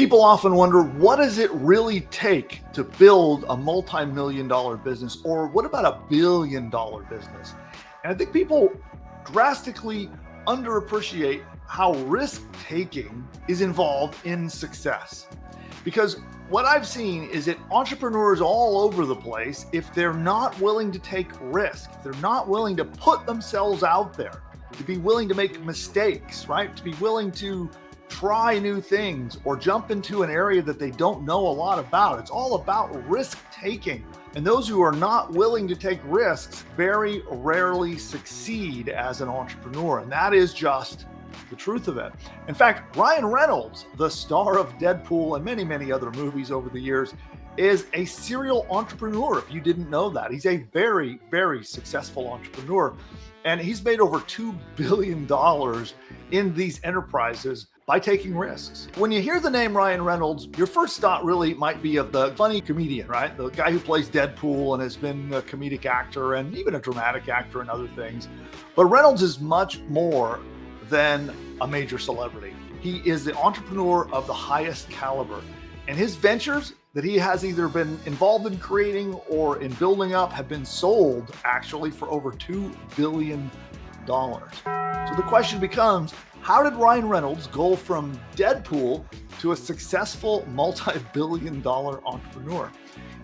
People often wonder, what does it really take to build a multi-million-dollar business, or what about a billion-dollar business? And I think people drastically underappreciate how risk-taking is involved in success. Because what I've seen is that entrepreneurs all over the place, if they're not willing to take risk, if they're not willing to put themselves out there, to be willing to make mistakes, right? To be willing to try new things or jump into an area that they don't know a lot about. It's all about risk taking. And those who are not willing to take risks very rarely succeed as an entrepreneur. And that is just the truth of it. In fact, Ryan Reynolds, the star of Deadpool and many, many other movies over the years, is a serial entrepreneur. If you didn't know that, he's a very, very successful entrepreneur. And he's made over $2 billion in these enterprises by taking risks. When you hear the name Ryan Reynolds, your first thought really might be of the funny comedian, right? The guy who plays Deadpool and has been a comedic actor and even a dramatic actor and other things. But Reynolds is much more than a major celebrity. He is the entrepreneur of the highest caliber. And his ventures that he has either been involved in creating or in building up have been sold actually for over $2 billion. So the question becomes, how did Ryan Reynolds go from Deadpool to a successful multi-billion-dollar entrepreneur?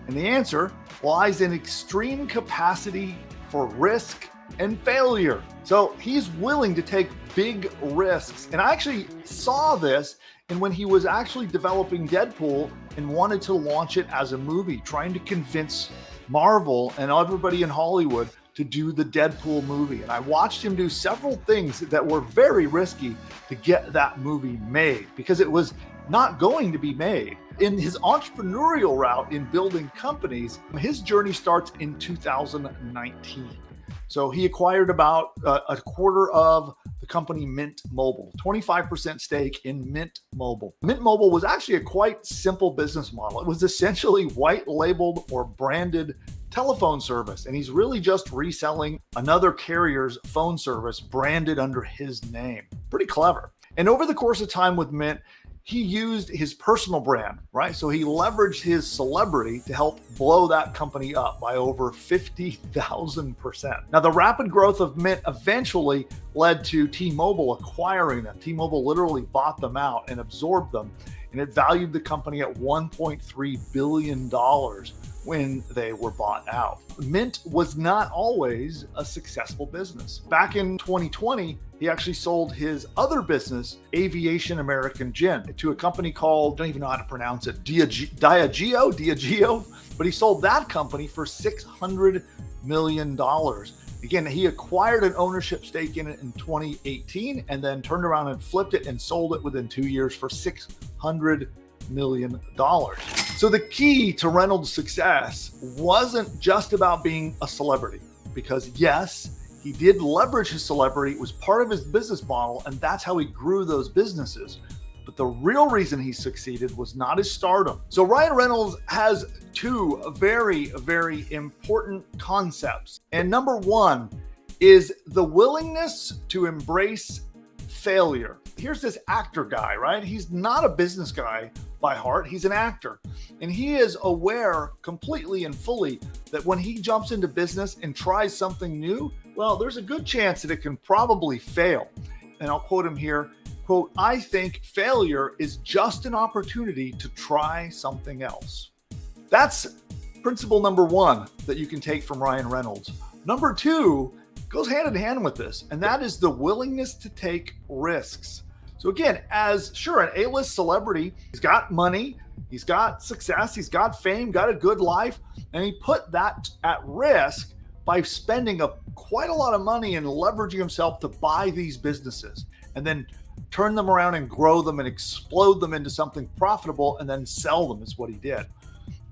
And the answer lies in extreme capacity for risk and failure. So he's willing to take big risks. And I actually saw this in when he was actually developing Deadpool and wanted to launch it as a movie, trying to convince Marvel and everybody in Hollywood to do the Deadpool movie. And I watched him do several things that were very risky to get that movie made because it was not going to be made. In his entrepreneurial route in building companies, his journey starts in 2019. So he acquired about a quarter of the company Mint Mobile, 25% stake in Mint Mobile. Mint Mobile was actually a quite simple business model. It was essentially white labeled or branded telephone service. And he's really just reselling another carrier's phone service branded under his name. Pretty clever. And over the course of time with Mint, he used his personal brand, right? So he leveraged his celebrity to help blow that company up by over 50,000%. Now, the rapid growth of Mint eventually led to T-Mobile acquiring them. T-Mobile literally bought them out and absorbed them, and it valued the company at $1.3 billion when they were bought out. Mint was not always a successful business. Back in 2020, he actually sold his other business, Aviation American Gin, to a company called, I don't even know how to pronounce it, Diageo, but he sold that company for $600 million. Again, he acquired an ownership stake in it in 2018 and then turned around and flipped it and sold it within 2 years for $600 million. So the key to Reynolds' success wasn't just about being a celebrity, because yes, he did leverage his celebrity. It was part of his business model, and that's how he grew those businesses. But the real reason he succeeded was not his stardom. So Ryan Reynolds has two very, very important concepts. And number one is the willingness to embrace failure. Here's this actor guy, right? He's not a business guy by heart. He's an actor. And he is aware completely and fully that when he jumps into business and tries something new, well, there's a good chance that it can probably fail. And I'll quote him here, quote, "I think failure is just an opportunity to try something else." That's principle number one that you can take from Ryan Reynolds. Number two goes hand in hand with this, and that is the willingness to take risks. So again, as sure, an A-list celebrity, he's got money, he's got success, he's got fame, got a good life, and he put that at risk by spending quite a lot of money and leveraging himself to buy these businesses and then turn them around and grow them and explode them into something profitable and then sell them is what he did.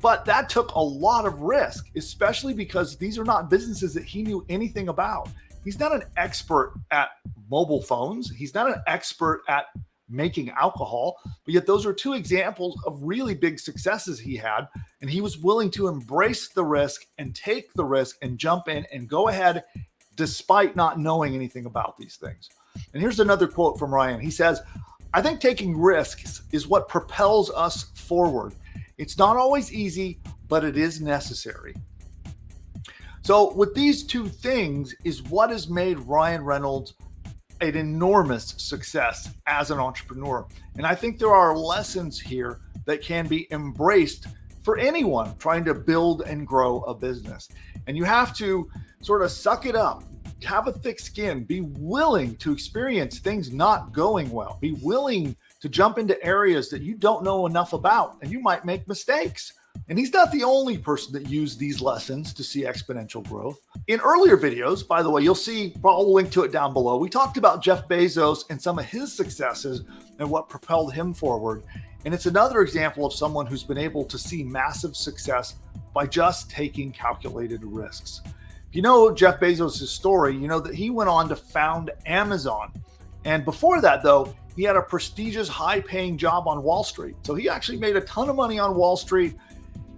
But that took a lot of risk, especially because these are not businesses that he knew anything about. He's not an expert at mobile phones. He's not an expert at making alcohol, but yet those are two examples of really big successes he had. And he was willing to embrace the risk and take the risk and jump in and go ahead despite not knowing anything about these things. And here's another quote from Ryan. He says, I think taking risks is what propels us forward. It's not always easy, but it is necessary. So with these two things is what has made Ryan Reynolds an enormous success as an entrepreneur. And I think there are lessons here that can be embraced for anyone trying to build and grow a business. And you have to sort of suck it up, have a thick skin, be willing to experience things not going well, be willing to jump into areas that you don't know enough about, and you might make mistakes. And he's not the only person that used these lessons to see exponential growth. In earlier videos, by the way, you'll see, I'll link to it down below, we talked about Jeff Bezos and some of his successes and what propelled him forward. And it's another example of someone who's been able to see massive success by just taking calculated risks. If you know Jeff Bezos' story, you know that he went on to found Amazon. And before that, though, he had a prestigious, high-paying job on Wall Street. So he actually made a ton of money on Wall Street,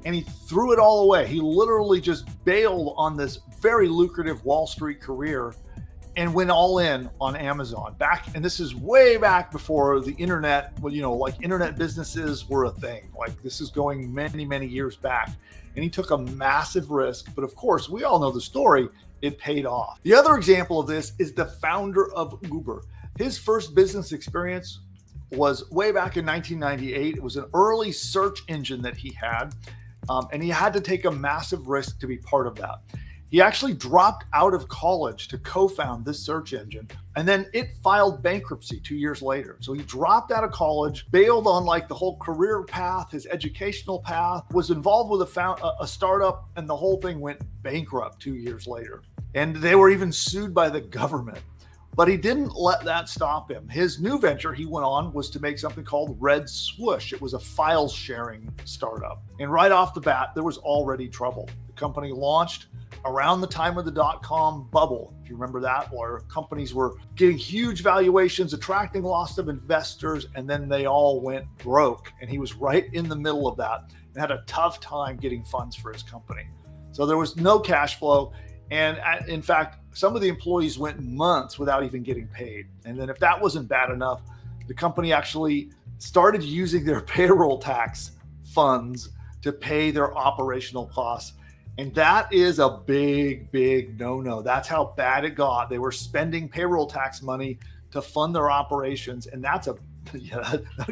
and he threw it all away. He literally just bailed on this very lucrative Wall Street career and went all in on Amazon. And this is way back before the internet, like internet businesses were a thing. Like this is going many, many years back. And he took a massive risk, but of course, we all know the story, it paid off. The other example of this is the founder of Uber. His first business experience was way back in 1998. It was an early search engine that he had. And he had to take a massive risk to be part of that. He actually dropped out of college to co-found this search engine, and then it filed bankruptcy 2 years later. So he dropped out of college, bailed on like the whole career path, his educational path, was involved with a startup, and the whole thing went bankrupt 2 years later. And they were even sued by the government. But he didn't let that stop him. His new venture he went on was to make something called Red Swoosh. It was a file sharing startup. And right off the bat, there was already trouble. The company launched around the time of the dot-com bubble. If you remember that, where companies were getting huge valuations, attracting lots of investors, and then they all went broke. And he was right in the middle of that and had a tough time getting funds for his company. So there was no cash flow. And in fact, some of the employees went months without even getting paid. And then if that wasn't bad enough, the company actually started using their payroll tax funds to pay their operational costs. And that is a big, big no-no. That's how bad it got. They were spending payroll tax money to fund their operations. And that'll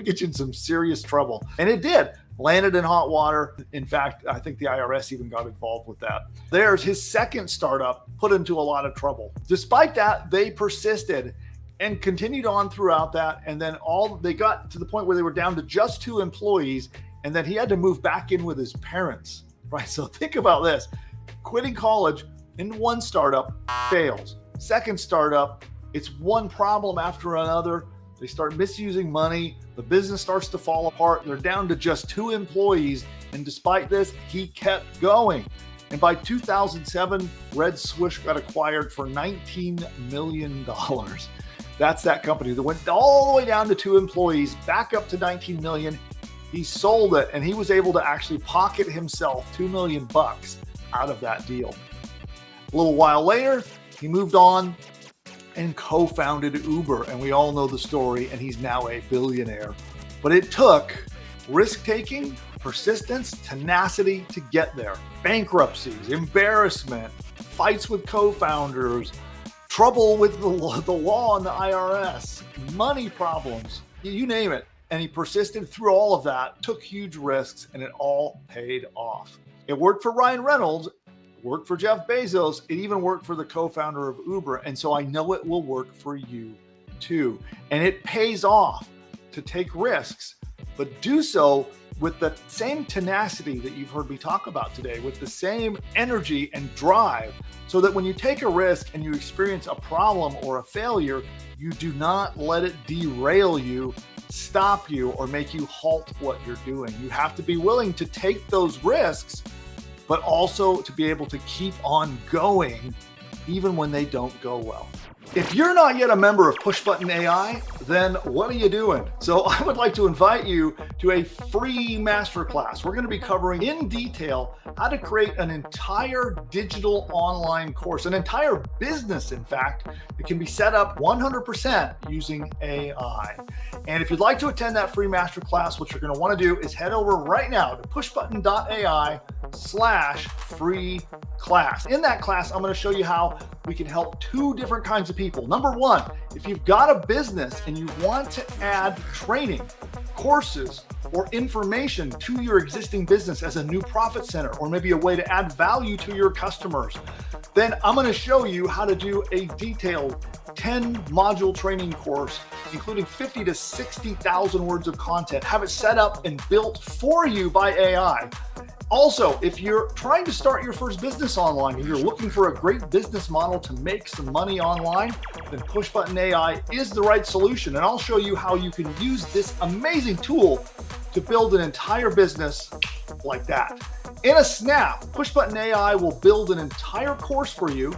get you in some serious trouble. And it did. Landed in hot water. In fact, I think the IRS even got involved with that. There's his second startup put into a lot of trouble. Despite that, they persisted and continued on throughout that. And then they got to the point where they were down to just 2 employees. And then he had to move back in with his parents, right? So think about this. Quitting college in one startup fails. Second startup, it's one problem after another. They start misusing money. The business starts to fall apart. They're down to just 2 employees. And despite this, he kept going. And by 2007, Red Swoosh got acquired for $19 million. That's that company that went all the way down to 2 employees, back up to 19 million. He sold it, and he was able to actually pocket himself $2 million out of that deal. A little while later, he moved on and co-founded Uber, and we all know the story, and he's now a billionaire. But it took risk-taking, persistence, tenacity to get there. Bankruptcies, embarrassment, fights with co-founders, trouble with the law and the IRS, money problems, you name it. And he persisted through all of that, took huge risks, and it all paid off. It worked for Ryan Reynolds, worked for Jeff Bezos, it even worked for the co-founder of Uber. And so I know it will work for you too. And it pays off to take risks, but do so with the same tenacity that you've heard me talk about today, with the same energy and drive, so that when you take a risk and you experience a problem or a failure, you do not let it derail you, stop you, or make you halt what you're doing. You have to be willing to take those risks, but also to be able to keep on going even when they don't go well. If you're not yet a member of PushButton AI, then what are you doing? So I would like to invite you to a free masterclass. We're going to be covering in detail how to create an entire digital online course, an entire business, in fact, that can be set up 100% using AI. And if you'd like to attend that free masterclass, what you're going to want to do is head over right now to pushbutton.ai/free class. In that class, I'm going to show you how we can help two different kinds of people. Number one, if you've got a business and you want to add training, courses, or information to your existing business as a new profit center, or maybe a way to add value to your customers, then I'm going to show you how to do a detailed 10 module training course, including 50 to 60,000 words of content. Have it set up and built for you by AI. Also, if you're trying to start your first business online and you're looking for a great business model to make some money online, then PushButton AI is the right solution. And I'll show you how you can use this amazing tool to build an entire business like that. In a snap, PushButton AI will build an entire course for you,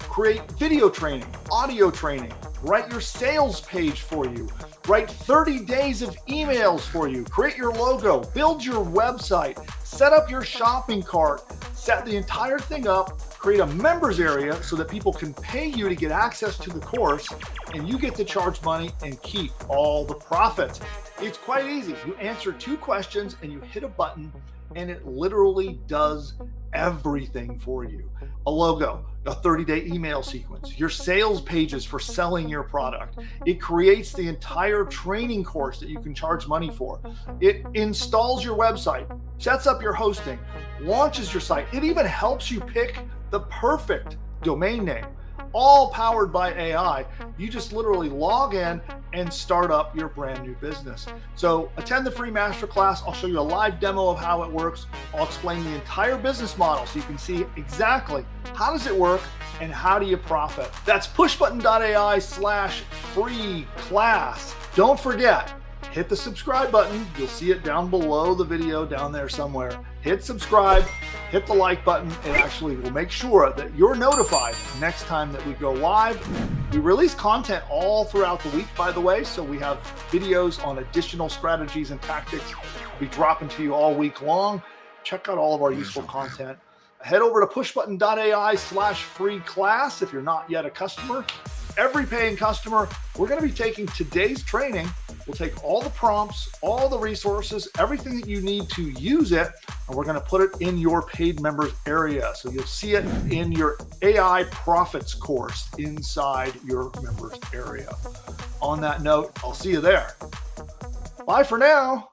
create video training, audio training, write your sales page for you, write 30 days of emails for you, create your logo, build your website, set up your shopping cart, set the entire thing up, create a members area so that people can pay you to get access to the course, and you get to charge money and keep all the profits. It's quite easy. You answer 2 questions and you hit a button, and it literally does everything for you. A logo, a 30-day email sequence, your sales pages for selling your product. It creates the entire training course that you can charge money for. It installs your website, sets up your hosting, launches your site. It even helps you pick the perfect domain name, all powered by AI. You just literally log in and start up your brand new business. So attend the free masterclass. I'll show you a live demo of how it works. I'll explain the entire business model so you can see exactly how does it work and how do you profit. That's pushbutton.ai/free class. Don't forget, hit the subscribe button. You'll see it down below the video down there somewhere. Hit subscribe, hit the like button. It actually will make sure that you're notified next time that we go live. We release content all throughout the week, by the way, so we have videos on additional strategies and tactics we'll be dropping to you all week long. Check out all of our useful content. Head over to pushbutton.ai/free class if you're not yet a customer. Every paying customer, we're going to be taking today's training. We'll take all the prompts, all the resources, everything that you need to use it, and we're going to put it in your paid members area. So you'll see it in your AI profits course inside your members area. On that note, I'll see you there. Bye for now.